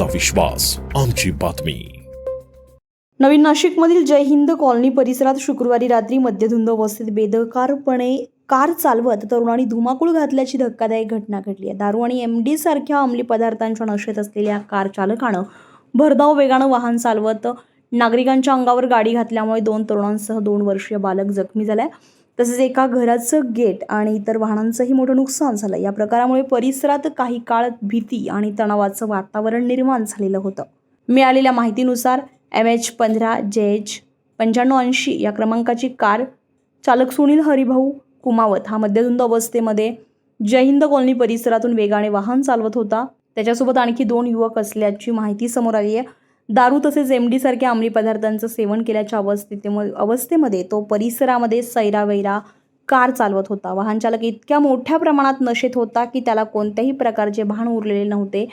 तुमचा विश्वास, आमची बातमी। नवीन नाशिकमधील जय हिंद कॉलनी परिसरात शुक्रवारी रात्री मध्यधुंद अवस्थेत बेदरकारपणे कार चालवत तरुणांनी धुमाकूळ घातल्याची धक्कादायक घटना घडली आहे। दारू आणि एमडी सारख्या अंमली पदार्थांच्या नशेत असलेल्या कार चालकानं भरधाव वेगानं वाहन चालवत नागरिकांच्या अंगावर गाडी घातल्यामुळे 2 तरुणांसह 2 वर्षीय बालक जखमी झाले। तसेच एका घराचं गेट आणि इतर वाहनांचंही मोठं नुकसान झालं। या प्रकारामुळे परिसरात काही काळ भीती आणि तणावाचं वातावरण निर्माण झालेलं होतं। मिळालेल्या माहितीनुसार MH15 JH 9580 या क्रमांकाची कार चालक सुनील हरिभाऊ कुमावत हा मध्यधुंद अवस्थेमध्ये जय हिंद कॉलनी परिसरातून वेगाने वाहन चालवत होता। त्याच्यासोबत आणखी 2 युवक असल्याची माहिती समोर आली आहे। दारू तसेच एमडी सारख्या अंमली पदार्थांचं सेवन केल्याच्या अवस्थेमध्ये तो परिसरामध्ये सैरावैरा कार चालवत होता। वाहन चालक इतक्या मोठ्या प्रमाणात नशेत होता की त्याला कोणत्याही प्रकारचे भान उरलेले नव्हते।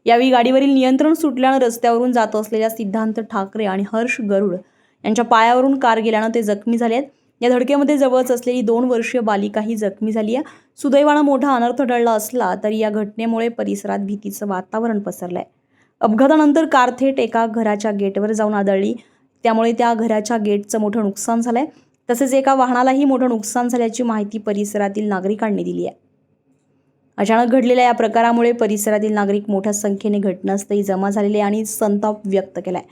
यावेळी गाडीवरील नियंत्रण सुटल्यानं रस्त्यावरून जात असलेल्या सिद्धांत ठाकरे आणि हर्ष गरुड यांच्या पायावरून कार गेल्यानं ते जखमी झाले आहेत। या धडकेमध्ये जवळच असलेली 2 वर्षीय बालिकाही जखमी झाली आहे। सुदैवानं मोठा अनर्थ टळला असला तरी या घटनेमुळे परिसरात भीतीचं वातावरण पसरलंय। अपघातानंतर कार थेट एका घराच्या गेटवर जाऊन आदळली, त्यामुळे त्या घराच्या गेटचं मोठं नुकसान झालंय। तसेच एका वाहनालाही मोठं नुकसान झाल्याची माहिती परिसरातील नागरिकांनी दिली आहे। अचानक घडलेल्या या प्रकारामुळे परिसरातील नागरिक मोठ्या संख्येने घटनास्थळी जमा झालेले आणि संताप व्यक्त केलाय।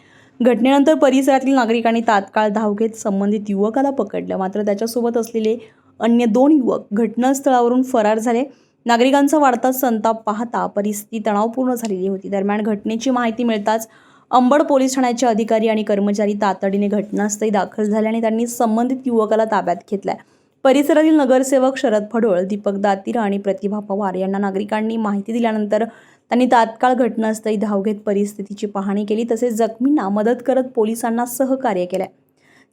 घटनेनंतर परिसरातील नागरिकांनी तात्काळ धाव घेत संबंधित युवकाला पकडलं, मात्र त्याच्यासोबत असलेले अन्य 2 युवक घटनास्थळावरून फरार झाले। नागरिकांचा वाढता संताप पाहता परिस्थिती तणावपूर्ण झालेली होती। दरम्यान घटनेची माहिती मिळताच अंबड पोलीस ठाण्याचे अधिकारी आणि कर्मचारी तातडीने घटनास्थळी दाखल झाले आणि त्यांनी संबंधित युवकाला ताब्यात घेतलाय। परिसरातील नगरसेवक शरद फडोळ, दीपक दातीर आणि प्रतिभा पवार यांना नागरिकांनी माहिती दिल्यानंतर त्यांनी तात्काळ घटनास्थळी धाव घेत परिस्थितीची पाहणी केली, तसेच जखमींना मदत करत पोलिसांना सहकार्य केले।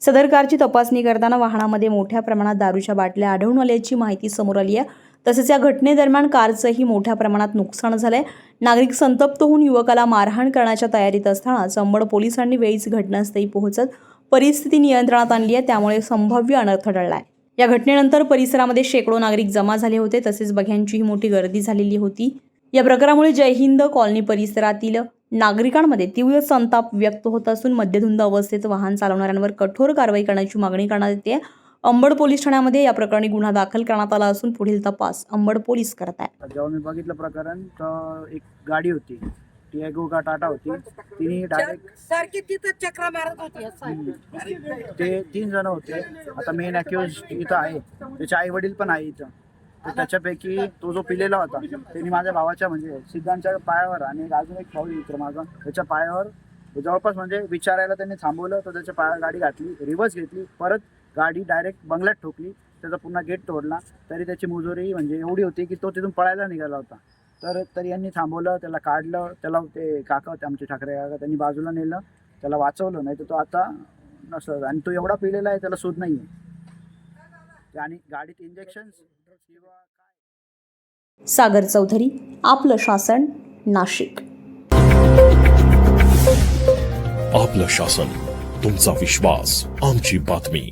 सदर कारची तपासणी करताना वाहनामध्ये मोठ्या प्रमाणात दारूच्या बाटल्या आढळून आल्याची माहिती समोर आली आहे। तसेच या घटनेदरम्यान कारचंही मोठ्या प्रमाणात नुकसान झालंय। नागरिक संतप्त होऊन युवकाला मारहाण करण्याच्या तयारीत असतानाच अंबड पोलिसांनी वेळीच घटनास्थळी पोहोचत परिस्थिती नियंत्रणात आणली आहे, त्यामुळे संभाव्य अनर्थ टळलाय। या घटनेनंतर परिसरामध्ये शेकडो नागरिक जमा झाले होते, तसेच बघ्यांचीही मोठी गर्दी झालेली होती। या प्रकारामुळे जय हिंद कॉलनी परिसरातील नागरिकांमध्ये तीव्र संताप व्यक्त होत असून मध्यधुंद अवस्थेत वाहन चालवणाऱ्यांवर कठोर कारवाई करण्याची मागणी करण्यात येते। अंबड पोलीस ठाण्यामध्ये या प्रकरणी गुन्हा दाखल करण्यात आला असून पुढील तपास अंबड पोलीस करत आहेत। जेव्हा मी बघितलं प्रकरण तर एक गाडी होती, टियागो का टाटा होती, तिने डायरेक्ट सारखी तिथं चक्रा मारत होती। ते 3 जण होते। आता मेन अक्युज इथं आहे, त्याचे आई वडील पण आहे इथं। तर त्याच्यापैकी तो जो पिलेला होता त्यांनी माझ्या भावाच्या म्हणजे सिद्धांच्या पायावर आणि अजून एक भाऊ इथं माझा त्याच्या पायावर जवळपास म्हणजे विचारायला त्यांनी थांबवलं, तर त्याच्या पायावर गाडी घातली, रिव्हर्स घेतली, परत गाडी डायरेक्ट बंगल्यात ठोकली, त्याचा पुन्हा गेट तोडला। तरी त्याची मुजोरी म्हणजे एवढी होती की तो तिथून पळायला निघाला होता। तरी यांनी थांबवलं, त्याला काढलं, त्याला ते काका होते आमचे ठाकरे काका, त्यांनी बाजूला नेलं, त्याला वाचवलं, नाही तर तो आता नसलं। आणि तो एवढा पिलेला आहे, त्याला सूद नाही आहे आणि गाडीत इंजेक्शन किंवा काय। सागर चौधरी, आपलं शासन, नाशिक। आपलं शासन, तुमचा विश्वास, आमची बातमी।